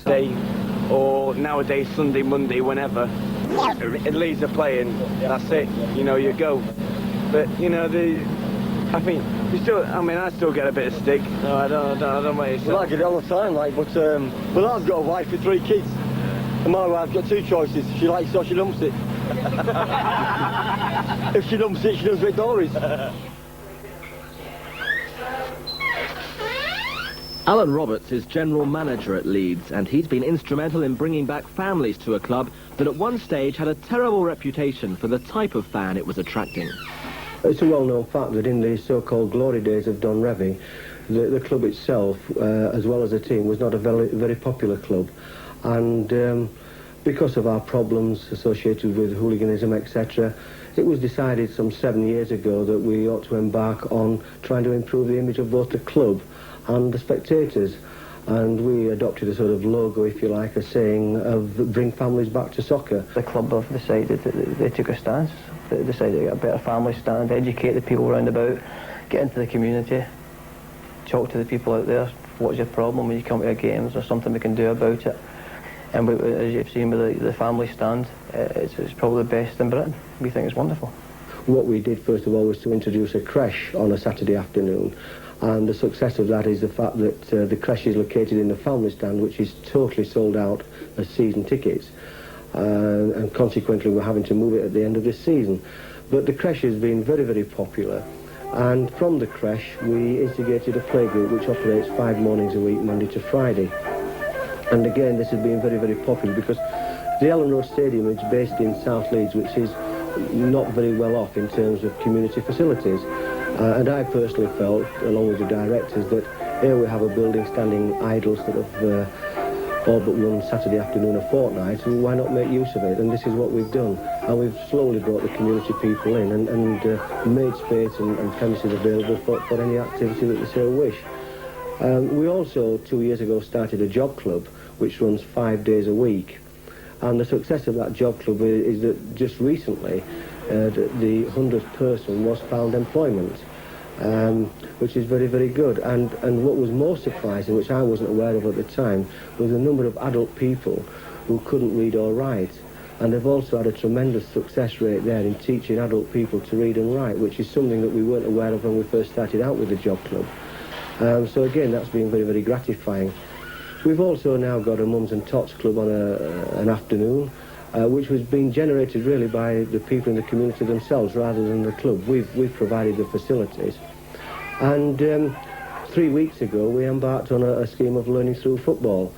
Wednesday, or nowadays Sunday, Monday, whenever. Leeds are playing, that's it, you know, you go. But, you know, I think, I still get a bit of stick. No, I don't want it. Well, I get it all the time, like, but, well, I've got a wife with 3 kids. And my wife's got 2 choices. She likes it or she lumps it. If she lumps it, she does with Doris. Alan Roberts is general manager at Leeds, and he's been instrumental in bringing back families to a club that at one stage had a terrible reputation for the type of fan it was attracting. It's a well-known fact that in the so-called glory days of Don Revie, the club itself, as well as the team, was not a very popular club. And because of our problems associated with hooliganism, etc., it was decided some 7 years ago that we ought to embark on trying to improve the image of both the club and the spectators. And we adopted a sort of logo, if you like, a saying of bring families back to soccer. The club have decided that they took a stance. They decided to get a better family stand, educate the people round about, get into the community, talk to the people out there. What's your problem when you come to our games? There's something we can do about it. And as you've seen with the family stand, it's probably the best in Britain. We think it's wonderful. What we did first of all was to introduce a creche on a Saturday afternoon. And the success of that is the fact that the creche is located in the family stand, which is totally sold out as season tickets. And consequently we're having to move it at the end of this season. But the creche has been very, very popular. And from the creche we instigated a playgroup which operates 5 mornings a week, Monday to Friday. And again, this has been very, very popular because the Elland Road Stadium is based in South Leeds, which is not very well off in terms of community facilities. And I personally felt, along with the directors, that here we have a building standing idle sort of all but one Saturday afternoon a fortnight, and why not make use of it? And this is what we've done. And we've slowly brought the community people in and made space and premises available for any activity that they so wish. We also, 2 years ago, started a job club which runs 5 days a week. And the success of that job club is that just recently the 100th person was found employment, which is very, very good. And what was more surprising, which I wasn't aware of at the time, was the number of adult people who couldn't read or write. And they've also had a tremendous success rate there in teaching adult people to read and write, which is something that we weren't aware of when we first started out with the job club. So again, that's been very, very gratifying. We've also now got a Mums and Tots club on an afternoon, which was being generated really by the people in the community themselves rather than the club. We've provided the facilities. And 3 weeks ago we embarked on a scheme of learning through football,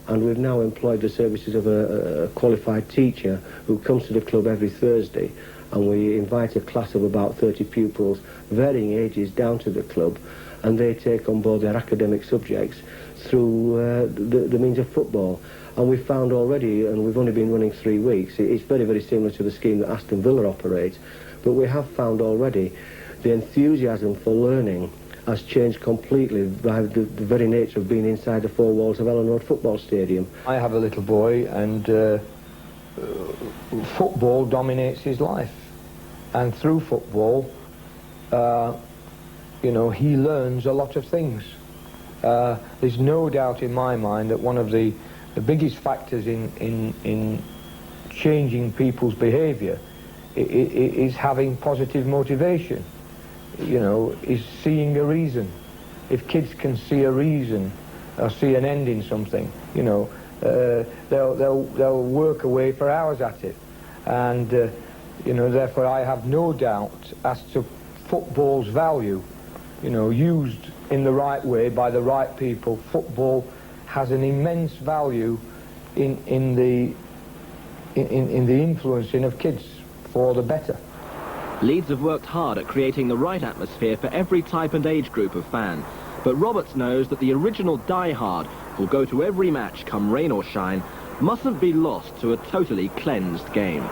and we've now employed the services of a qualified teacher who comes to the club every Thursday, and we invite a class of about 30 pupils, varying ages, down to the club, and they take on board their academic subjects through the means of football. And we've found already, and we've only been running 3 weeks, it's very, very similar to the scheme that Aston Villa operates, but we have found already the enthusiasm for learning has changed completely by the very nature of being inside the 4 walls of Elland Road Football Stadium. I have a little boy, and football dominates his life. And through football, you know, he learns a lot of things. There's no doubt in my mind that one of the biggest factors in changing people's behaviour is having positive motivation. You know, is seeing a reason. If kids can see a reason or see an end in something, you know, they'll work away for hours at it. And you know, therefore I have no doubt as to football's value. You know, used in the right way by the right people, football has an immense value in the influencing of kids for the better. Leeds have worked hard at creating the right atmosphere for every type and age group of fan, but Roberts knows that the original die-hard, who'll go to every match come rain or shine, mustn't be lost to a totally cleansed game.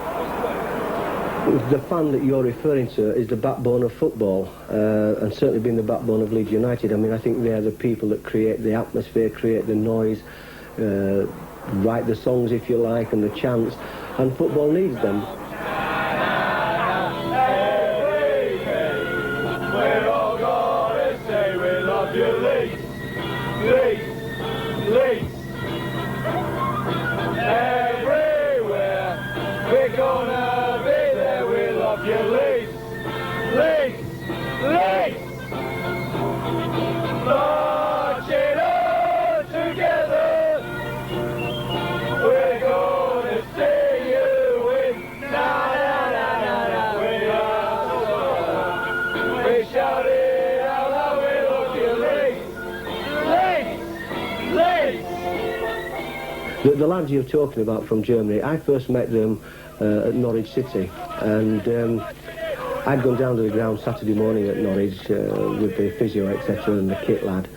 The fan that you're referring to is the backbone of football, and certainly been the backbone of Leeds United. I mean, I think they're the people that create the atmosphere, create the noise, write the songs, if you like, and the chants, and football needs them. We're all gonna say we love you, Leeds, Leeds, Leeds. The lads you're talking about from Germany, I first met them at Norwich City, and I'd gone down to the ground Saturday morning at Norwich with the physio, etc., and the kit lad,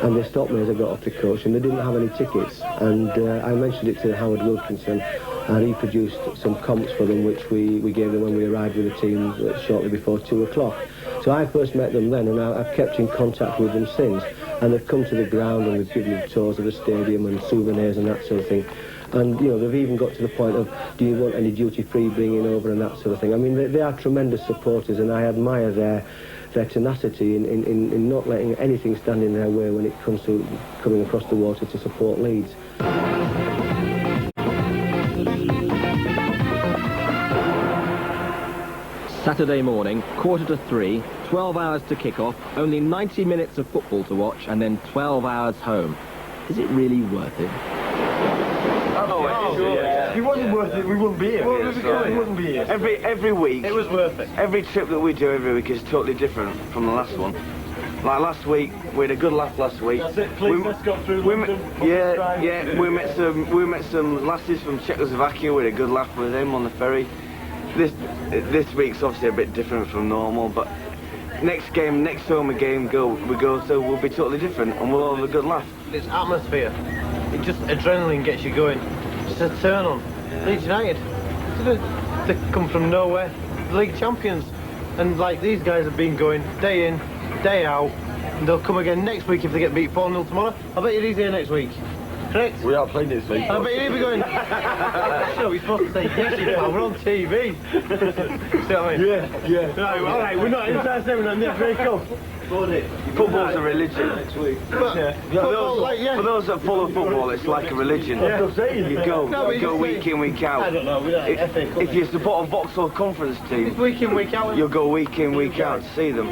and they stopped me as I got off the coach, and they didn't have any tickets, and I mentioned it to Howard Wilkinson, and he produced some comps for them, which we gave them when we arrived with the team shortly before 2 o'clock. So I first met them then, and I've kept in contact with them since, and they've come to the ground and we've given them tours of the stadium and souvenirs and that sort of thing. And, you know, they've even got to the point of, do you want any duty-free bringing over and that sort of thing. I mean, they are tremendous supporters, and I admire their tenacity in not letting anything stand in their way when it comes to coming across the water to support Leeds. Saturday morning, 2:45, 12 hours to kick off, only 90 minutes of football to watch, and then 12 hours home. Is it really worth it? If it wasn't worth it, we wouldn't be here. We wouldn't be here. Every week. It was worth it. Every trip that we do every week is totally different from the last one. Like last week, we had a good laugh last week. That's it, please, let's go through London. We met some lasses from Czechoslovakia. We had a good laugh with them on the ferry. This week's obviously a bit different from normal, but next home game we go, so we'll be totally different, and we'll have a good laugh. It's atmosphere. It just adrenaline gets you going. Just a turn on. Leeds United. They come from nowhere. League champions. And like these guys have been going day in, day out, and they'll come again next week if they get beat 4-0 tomorrow. I bet he's here next week. Correct? We are playing this week. I bet he'll be going. Sure, we're supposed to say yes, we're on TV. See what I mean? Yeah. No, all right, we're not inside 7 on this very cool. Football's a religion. For those that follow football, it's like a religion. You go week in, week out. I don't know, If you support a Vauxhall Conference team, it's week in, week out. you'll go week in, week out to see them.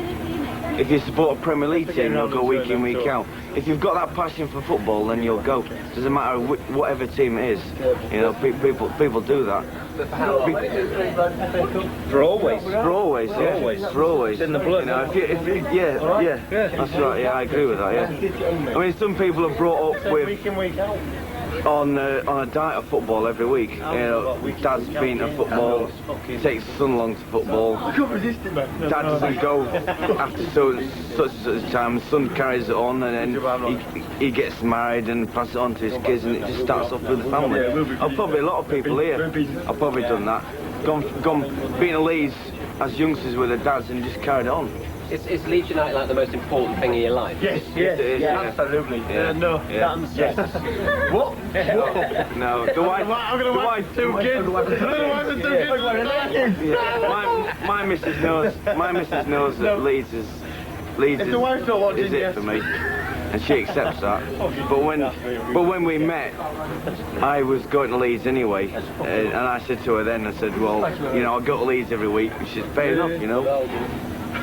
If you support a Premier League team, you'll go week in, week out. If you've got that passion for football, then you'll go. Doesn't matter whatever team it is. You know, people do that. For always. For always, yeah. For always. It's in the blood. You know, yeah. That's right. Yeah, I agree with that. Yeah. I mean, some people are brought up with Week in, week out. on a diet of football every week. You know, dad's been to football, takes his son along to football. I can't resist it, man. Dad doesn't go after such and such time. The son carries it on, and then he gets married and passes it on to his kids, and it just starts off with the family. Probably a lot of people here have probably done that. Gone being a Leeds as youngsters with their dads and just carried it on. Is Leeds United like the most important thing in your life? Yes, it is, absolutely. No, Yes. What? No, the wife. I'm going to wife 2 kids. My missus knows. My missus knows that Leeds is the wife's not watching, is it yes. for me, and she accepts that. But when we met, I was going to Leeds anyway, and I said to her then, I said, well, you know, I go to Leeds every week. She said, fair enough, you know.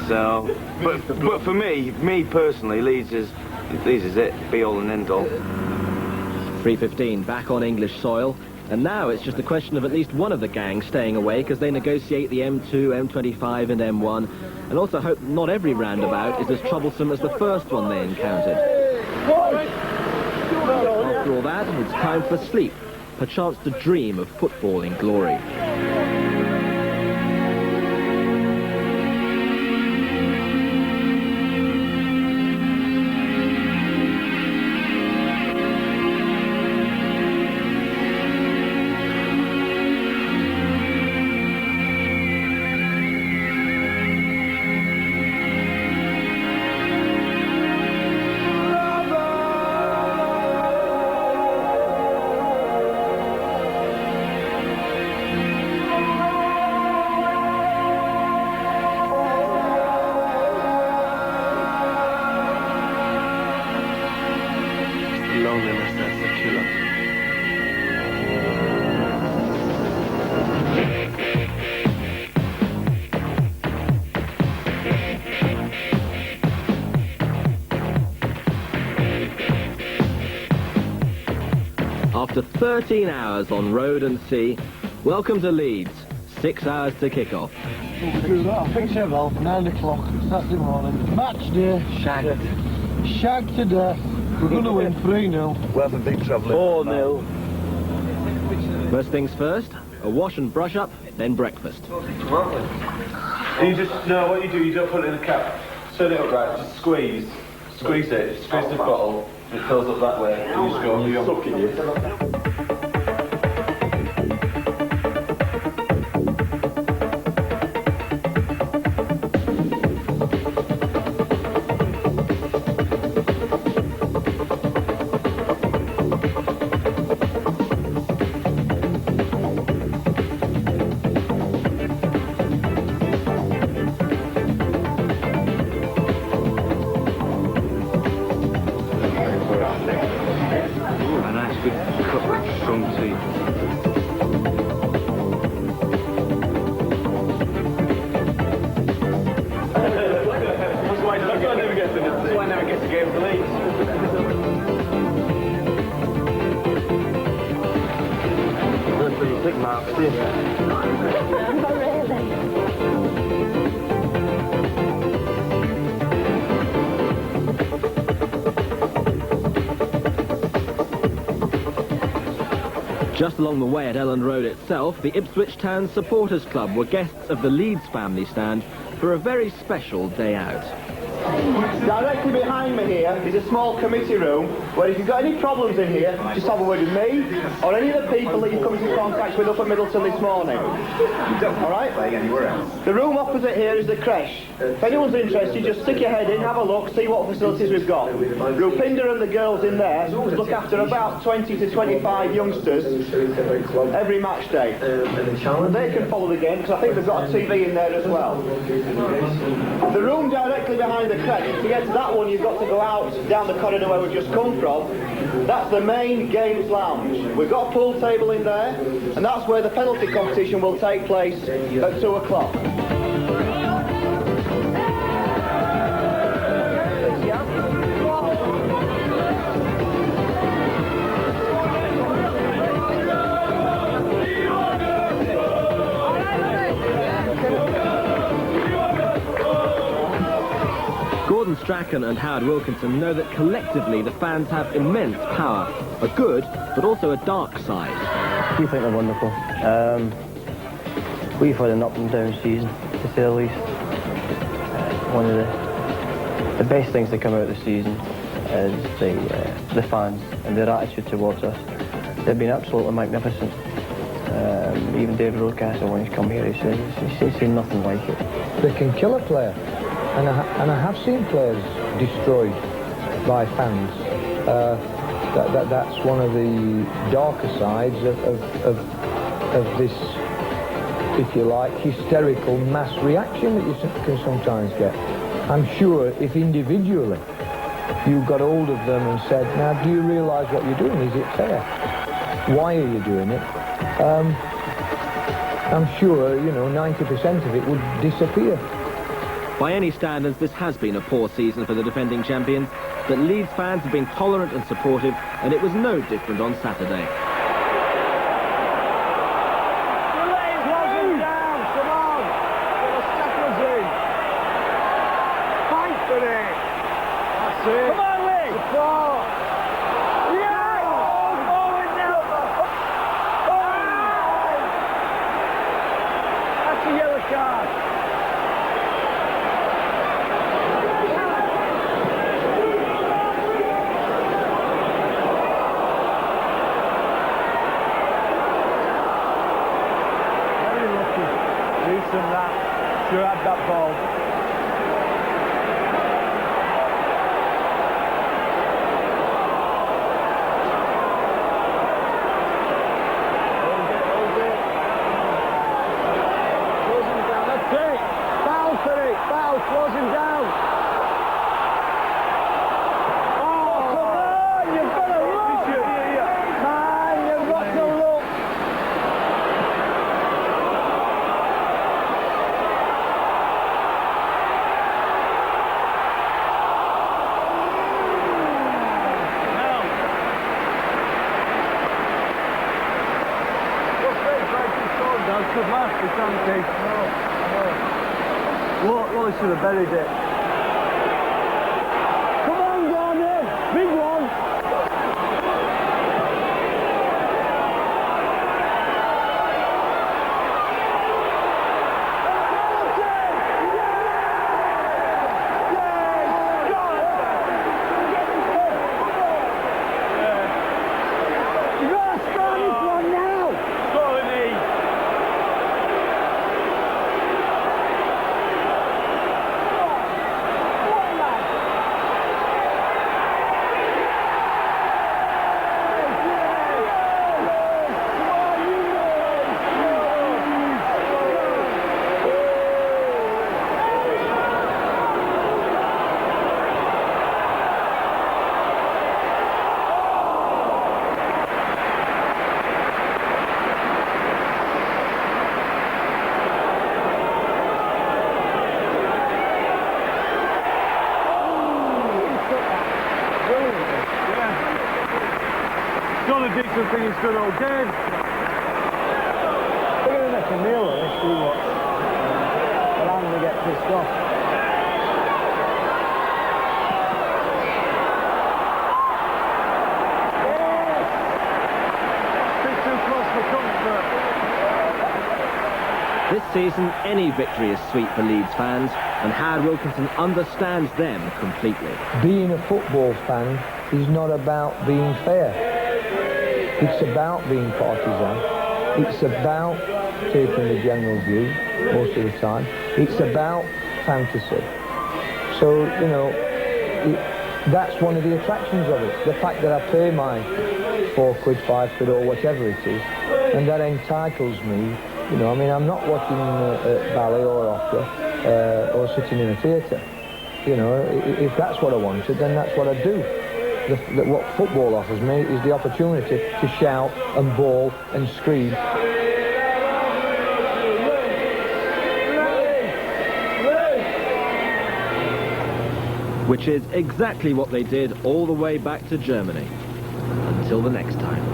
So, but for me personally, Leeds is it, be all and end all. 3:15, back on English soil, and now it's just a question of at least one of the gang staying awake as they negotiate the M2, M25 and M1, and also hope not every roundabout is as troublesome as the first one they encountered. After all that, it's time for sleep, a chance to dream of football in glory. Loneliness, that's the killer. After 13 hours on road and sea, welcome to Leeds. 6 hours to kick off. I think so, well, 9 o'clock, Saturday morning. Match day. Shagged to death. We're going to win 3-0. We'll have a big trouble. 4-0. First things first, a wash and brush up, then breakfast. You just, no, what you do, you don't put it in the cap. Turn it up right, just squeeze it, squeeze the bottle, and it fills up that way, and you just go on your... A nice good cup of strong tea. That's why I never get to game for Leeds. That's pretty thick, Mark. Not really. Just along the way at Elland Road itself, the Ipswich Town Supporters Club were guests of the Leeds family stand for a very special day out. Directly behind me here is a small committee room where if you've got any problems in here, just have a word with me or any of the people that you've come into contact with up at Middleton this morning. Alright? The room opposite here is the creche. If anyone's interested, just stick your head in, have a look, see what facilities we've got. Rupinder and the girls in there look after about 20 to 25 youngsters every match day. And they can follow the game because I think they've got a TV in there as well. The room directly behind the creche, to get to that one you've got to go out down the corridor where we've just come from. That's the main games lounge. We've got a pool table in there and that's where the penalty competition will take place at 2 o'clock. Gordon Strachan and Howard Wilkinson know that collectively the fans have immense power, a good but also a dark side. We think they're wonderful. We've had an up and down season, to say the least. One of the best things that come out of the season is the fans and their attitude towards us. They've been absolutely magnificent. Even David Roadcaster, when he's come here, he's seen nothing like it. They can kill a player. And I have seen players destroyed by fans. That's one of the darker sides of this, if you like, hysterical mass reaction that you can sometimes get. I'm sure if individually you got hold of them and said, now do you realise what you're doing? Is it fair? Why are you doing it? I'm sure, 90% of it would disappear. By any standards, this has been a poor season for the defending champions, but Leeds fans have been tolerant and supportive, and it was no different on Saturday. Come on, Lee! Yeah! Forward now! That's a yellow card. That sure had that ball. Hold it. Close him down. That's it. Foul for it. Foul. Close him down. Oh, come on! You've got to look. Man, you've got to look. Good last, it's on the no. Look, should have buried it. Come on, Gordon! Big one! finished good old game. We're going to make a meal of this, we watch. But I'm going to get pissed off. This season, any victory is sweet for Leeds fans, and Howard Wilkinson understands them completely. Being a football fan is not about being fair. It's about being partisan. It's about taking the general view most of the time. It's about fantasy. So, you know, that's one of the attractions of it. The fact that I pay my £4, £5 or whatever it is, and that entitles me. You know, I mean, I'm not watching ballet or opera or sitting in a theatre. You know, if that's what I wanted, then that's what I do. What football offers me is the opportunity to shout and bawl and scream. Which is exactly what they did all the way back to Germany. Until the next time.